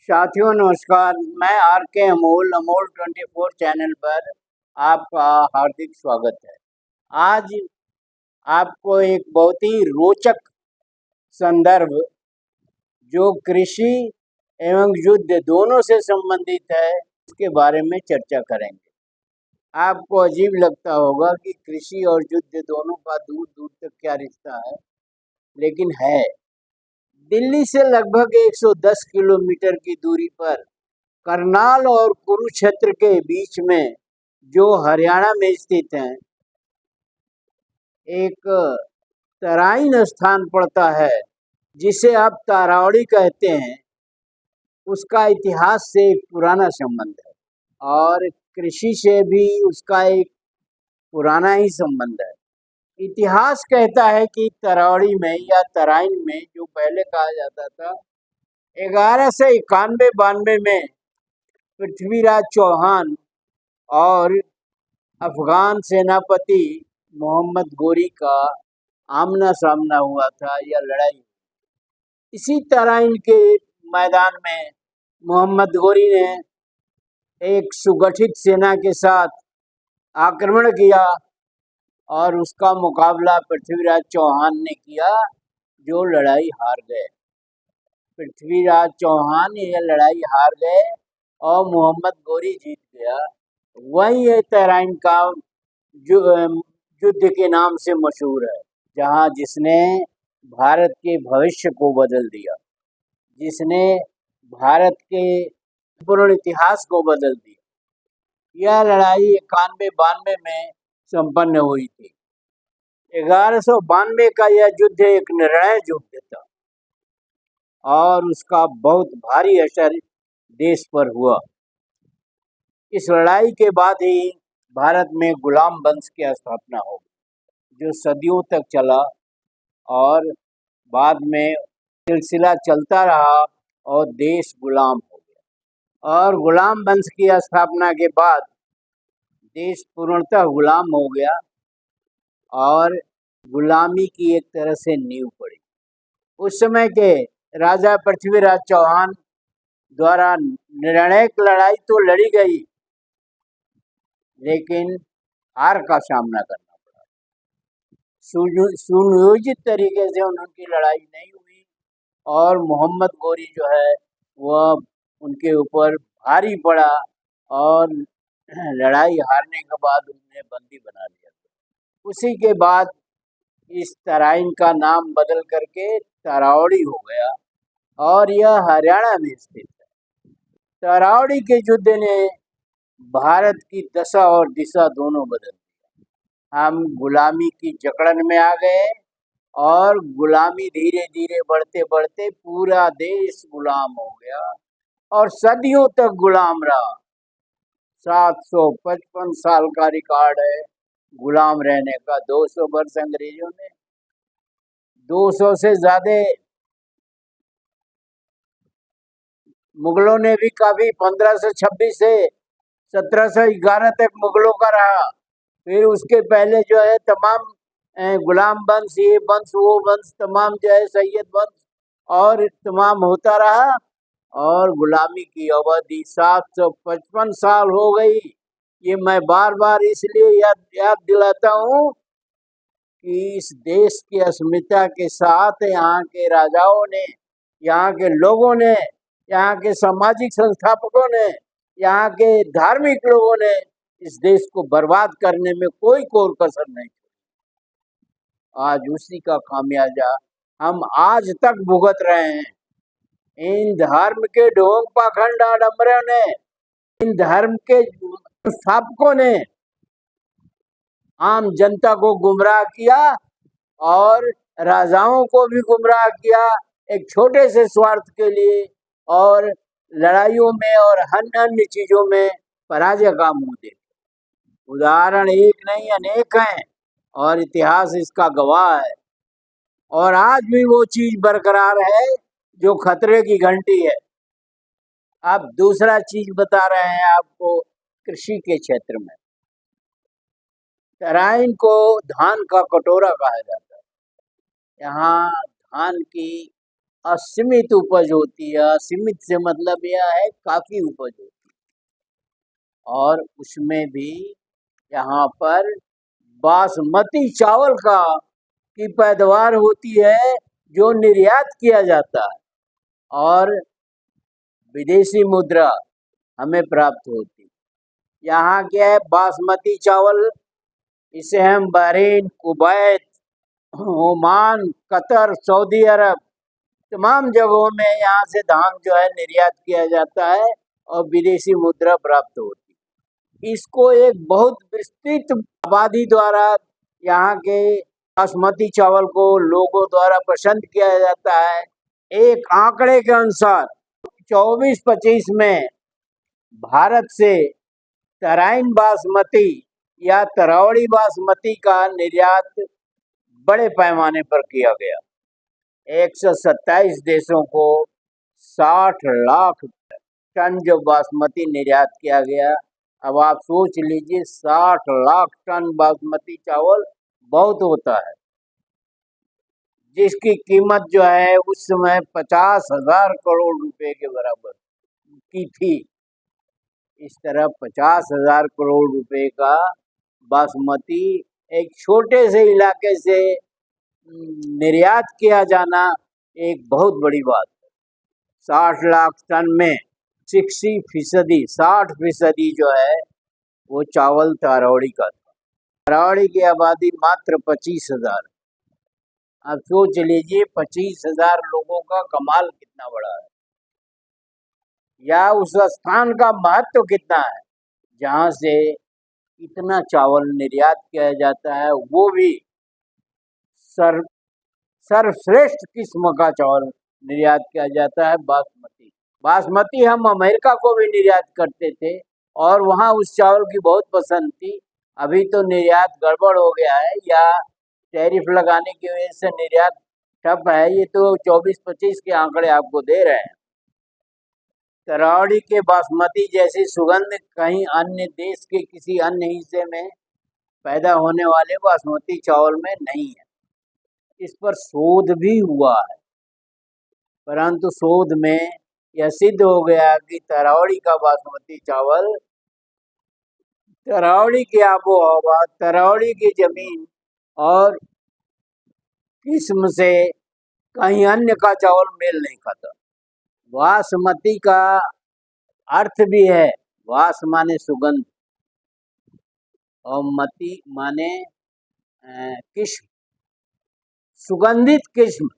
साथियों नमस्कार। मैं आर के अमोल 24 चैनल पर आपका हार्दिक स्वागत है। आज आपको एक बहुत ही रोचक संदर्भ जो कृषि एवं युद्ध दोनों से संबंधित है उसके बारे में चर्चा करेंगे। आपको अजीब लगता होगा कि कृषि और युद्ध दोनों का दूर दूर तक क्या रिश्ता है, लेकिन है। दिल्ली से लगभग 110 किलोमीटर की दूरी पर करनाल और कुरुक्षेत्र के बीच में जो हरियाणा में स्थित है, एक तराइन स्थान पड़ता है जिसे आप तारावड़ी कहते हैं। उसका इतिहास से एक पुराना संबंध है और कृषि से भी उसका एक पुराना ही संबंध है। इतिहास कहता है कि तरावड़ी में या तराइन में, जो पहले कहा जाता था, 1191-92 में पृथ्वीराज चौहान और अफगान सेनापति मोहम्मद गोरी का आमना सामना हुआ था या लड़ाई। इसी तराइन के मैदान में मोहम्मद गोरी ने एक सुगठित सेना के साथ आक्रमण किया और उसका मुकाबला पृथ्वीराज चौहान ने किया, जो लड़ाई हार गए। पृथ्वीराज चौहान ये लड़ाई हार गए और मोहम्मद गोरी जीत गया। वही ये तराइन का युद्ध के नाम से मशहूर है, जहाँ जिसने भारत के भविष्य को बदल दिया, जिसने भारत के पूर्ण इतिहास को बदल दिया। यह लड़ाई 91-92 में संपन्न हुई थी। 1192 का यह युद्ध एक निर्णायक युद्ध था और उसका बहुत भारी असर देश पर हुआ। इस लड़ाई के बाद ही भारत में गुलाम वंश की स्थापना हो गई, जो सदियों तक चला और बाद में सिलसिला चलता रहा और देश गुलाम हो गया। और गुलाम वंश की स्थापना के बाद देश पूर्णतः गुलाम हो गया और गुलामी की एक तरह से नींव पड़ी। उस समय के राजा पृथ्वीराज चौहान द्वारा निर्णायक लड़ाई तो लड़ी गई, लेकिन हार का सामना करना पड़ा। सुनियोजित तरीके से उनकी लड़ाई नहीं हुई और मोहम्मद गोरी जो है वह उनके ऊपर भारी पड़ा और लड़ाई हारने के बाद उन्हें बंदी बना लिया। उसी के बाद इस तराइन का नाम बदल करके तरावड़ी हो गया और यह हरियाणा में स्थित है। तरावड़ी के युद्ध ने भारत की दशा और दिशा दोनों बदल दिया। हम गुलामी की जकड़न में आ गए और गुलामी धीरे धीरे बढ़ते बढ़ते पूरा देश गुलाम हो गया और सदियों तक गुलाम रहा। 755 साल का रिकॉर्ड है गुलाम रहने का। 200 वर्ष अंग्रेजों ने, 200 से ज्यादा मुगलों ने भी काफी, 1526 से 1711 तक मुगलों का रहा। फिर उसके पहले जो है तमाम गुलाम वंश, ये वंश वो वंश, तमाम जो है सैयद वंश और तमाम होता रहा और गुलामी की अवधि 755 साल हो गई। ये मैं बार बार इसलिए याद दिलाता हूँ कि इस देश की अस्मिता के साथ यहाँ के राजाओं ने, यहाँ के लोगों ने, यहाँ के सामाजिक संस्थापकों ने, यहाँ के धार्मिक लोगों ने इस देश को बर्बाद करने में कोई कोर कसर नहीं छोड़ी। आज उसी का खामियाजा हम आज तक भुगत रहे हैं। इन धर्म के ढोंग पाखंड आडम्बरों ने, इन धर्म के स्थापकों ने आम जनता को गुमराह किया और राजाओं को भी गुमराह किया एक छोटे से स्वार्थ के लिए, और लड़ाइयों में और अन्य चीजों में पराजय का मुंह देखा। उदाहरण एक नहीं अनेक हैं और इतिहास इसका गवाह है। और आज भी वो चीज बरकरार है जो खतरे की घंटी है। अब दूसरा चीज बता रहे हैं आपको कृषि के क्षेत्र में। तराइन को धान का कटोरा कहा जाता है। यहाँ धान की असीमित उपज होती है। असीमित से मतलब यह है काफ़ी उपज होती है, और उसमें भी यहाँ पर बासमती चावल का की पैदावार होती है, जो निर्यात किया जाता है और विदेशी मुद्रा हमें प्राप्त होती है। यहाँ क्या है, बासमती चावल, इसे हम Bahrain, Kuwait, Oman, Qatar, Saudi Arab, तमाम जगहों में यहाँ से धान जो है निर्यात किया जाता है और विदेशी मुद्रा प्राप्त होती है। इसको एक बहुत विस्तृत आबादी द्वारा, यहाँ के बासमती चावल को लोगों द्वारा पसंद किया जाता है। एक आंकड़े के अनुसार 24-25 में भारत से तराइन बासमती या तरावड़ी बासमती का निर्यात बड़े पैमाने पर किया गया। 127 देशों को 60 लाख टन जो बासमती निर्यात किया गया। अब आप सोच लीजिए, 60 लाख टन बासमती चावल बहुत होता है, जिसकी कीमत जो है उस समय 50,000 करोड़ रुपए के बराबर की थी। इस तरह 50,000 करोड़ रुपए का बासमती एक छोटे से इलाके से निर्यात किया जाना एक बहुत बड़ी बात है। 60 लाख टन में 60% जो है वो चावल तरावड़ी का था। तरावड़ी की आबादी मात्र 25,000। अब सोच लीजिए 25,000 लोगों का कमाल कितना बड़ा है, या उस स्थान का महत्व कितना है जहाँ से इतना चावल निर्यात किया जाता है, वो भी सर्वश्रेष्ठ किस्म का चावल निर्यात किया जाता है, बासमती। बासमती हम अमेरिका को भी निर्यात करते थे और वहाँ उस चावल की बहुत पसंद थी। अभी तो निर्यात गड़बड़ हो गया है, या टैरिफ लगाने की वजह से निर्यात ठप है। ये तो 24-25 के आंकड़े आपको दे रहे हैं। तरावड़ी के बासमती जैसी सुगंध कहीं अन्य देश के किसी अन्य हिस्से में पैदा होने वाले बासमती चावल में नहीं है। इस पर शोध भी हुआ है, परंतु शोध में यह सिद्ध हो गया कि तरावड़ी का बासमती चावल तरावड़ी की आबो हवा, तरावड़ी की जमीन और किस्म से कहीं अन्य का चावल मेल नहीं खाता। बासमती का अर्थ भी है, वास माने सुगंध और मती माने किस्म, सुगंधित किस्म,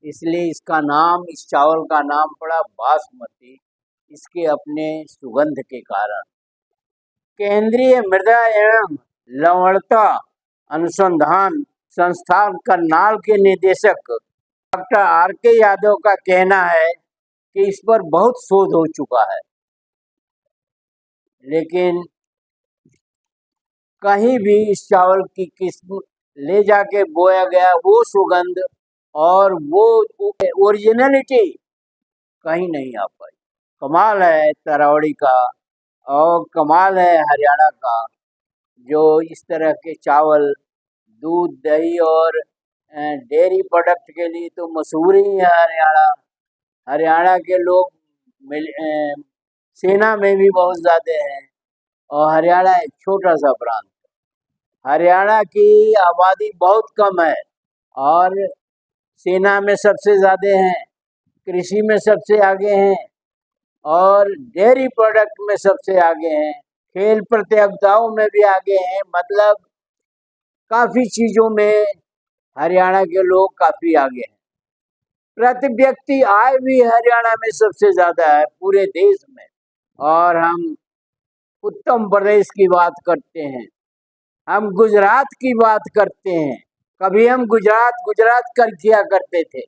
इसलिए इसका नाम, इस चावल का नाम पड़ा बासमती, इसके अपने सुगंध के कारण। केंद्रीय मृदा एवं लवणता अनुसंधान संस्थान करनाल के निदेशक डॉक्टर R.K. यादव का कहना है कि इस पर बहुत शोध हो चुका है, लेकिन कहीं भी इस चावल की किस्म ले जाके बोया गया, वो सुगंध और वो ओरिजिनलिटी कहीं नहीं आ पाई। कमाल है तरावड़ी का और कमाल है हरियाणा का, जो इस तरह के चावल दूध, दही और डेयरी प्रोडक्ट के लिए तो मशहूर ही है हरियाणा। हरियाणा के लोग सेना में भी बहुत ज़्यादा हैं, और हरियाणा एक छोटा सा प्रांत है। हरियाणा की आबादी बहुत कम है और सेना में सबसे ज़्यादा हैं, कृषि में सबसे आगे हैं और डेयरी प्रोडक्ट में सबसे आगे हैं, खेल प्रतियोगिताओं में भी आगे हैं। मतलब काफ़ी चीज़ों में हरियाणा के लोग काफ़ी आगे हैं। प्रति व्यक्ति आय भी हरियाणा में सबसे ज़्यादा है पूरे देश में। और हम उत्तर प्रदेश की बात करते हैं, हम गुजरात की बात करते हैं। कभी हम गुजरात कर किया करते थे,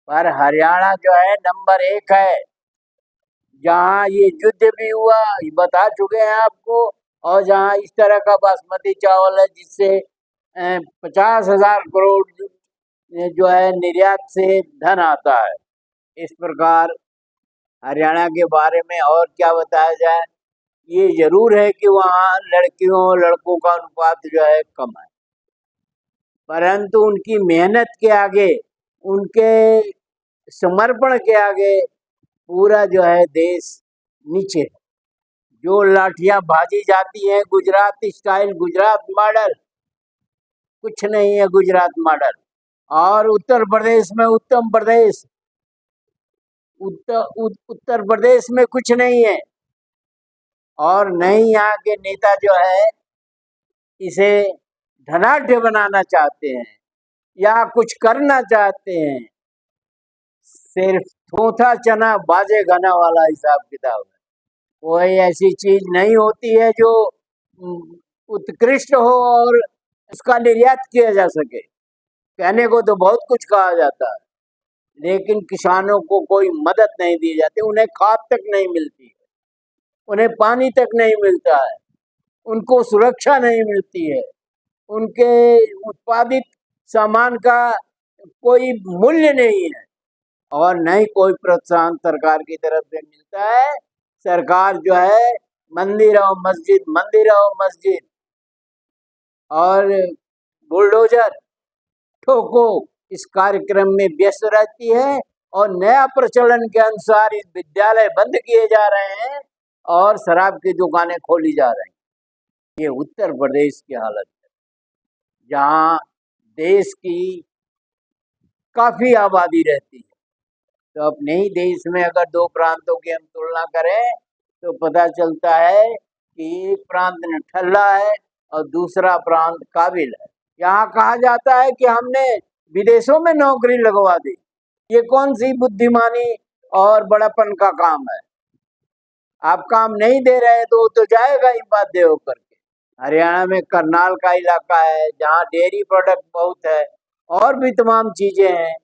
पर हरियाणा जो है नंबर 1 है। जहाँ ये युद्ध भी हुआ, ये बता चुके हैं आपको, और जहाँ इस तरह का बासमती चावल है जिससे 50,000 करोड़ जो है निर्यात से धन आता है। इस प्रकार हरियाणा के बारे में और क्या बताया जाए। ये जरूर है कि वहाँ लड़कियों और लड़कों का अनुपात जो है कम है, परंतु उनकी मेहनत के आगे उनके समर्पण के आगे पूरा जो है देश नीचे है। जो लाठियां भाजी जाती हैं गुजरात स्टाइल, गुजरात मॉडल, कुछ नहीं है गुजरात मॉडल। और उत्तर प्रदेश में उत्तम प्रदेश, उत्तर प्रदेश में कुछ नहीं है। और नहीं यहाँ के नेता जो है इसे धनाढ़ बनाना चाहते हैं या कुछ करना चाहते हैं। सिर्फ थोथा चना बाजे गाना वाला हिसाब किताब है। कोई ऐसी चीज नहीं होती है जो उत्कृष्ट हो और उसका निर्यात किया जा सके। कहने को तो बहुत कुछ कहा जाता है, लेकिन किसानों को कोई मदद नहीं दी जाती। उन्हें खाद तक नहीं मिलती है, उन्हें पानी तक नहीं मिलता है, उनको सुरक्षा नहीं मिलती है, उनके उत्पादित सामान का कोई मूल्य नहीं है और न ही कोई प्रोत्साहन सरकार की तरफ से मिलता है। सरकार जो है मंदिर और मस्जिद, मंदिर और मस्जिद और बुलडोजर ठोको इस कार्यक्रम में व्यस्त रहती है। और नया प्रचलन के अनुसार इस विद्यालय बंद किए जा रहे हैं और शराब की दुकानें खोली जा रही हैं। ये उत्तर प्रदेश की हालत है, जहाँ देश की काफी आबादी रहती है। तो अपने ही देश में अगर दो प्रांतों की हम तुलना करें तो पता चलता है कि एक प्रांत निठल्ला है और दूसरा प्रांत काबिल है। यहाँ कहा जाता है कि हमने विदेशों में नौकरी लगवा दी। ये कौन सी बुद्धिमानी और बड़ापन का काम है? आप काम नहीं दे रहे तो जाएगा ही बाध्य होकर के। हरियाणा में करनाल का इलाका है जहाँ डेयरी प्रोडक्ट बहुत है और भी तमाम चीजें हैं,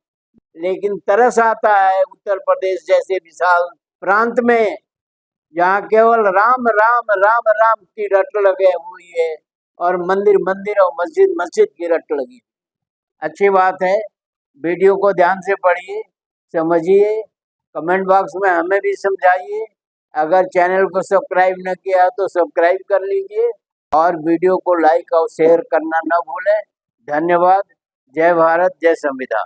लेकिन तरस आता है उत्तर प्रदेश जैसे विशाल प्रांत में जहाँ केवल राम राम राम राम की रट लगे हुई है और मंदिर मंदिर और मस्जिद मस्जिद की रट लगी। अच्छी बात है, वीडियो को ध्यान से पढ़िए, समझिए, कमेंट बॉक्स में हमें भी समझाइए। अगर चैनल को सब्सक्राइब न किया तो सब्सक्राइब कर लीजिए और वीडियो को लाइक और शेयर करना न भूलें। धन्यवाद। जय भारत, जय संविधान।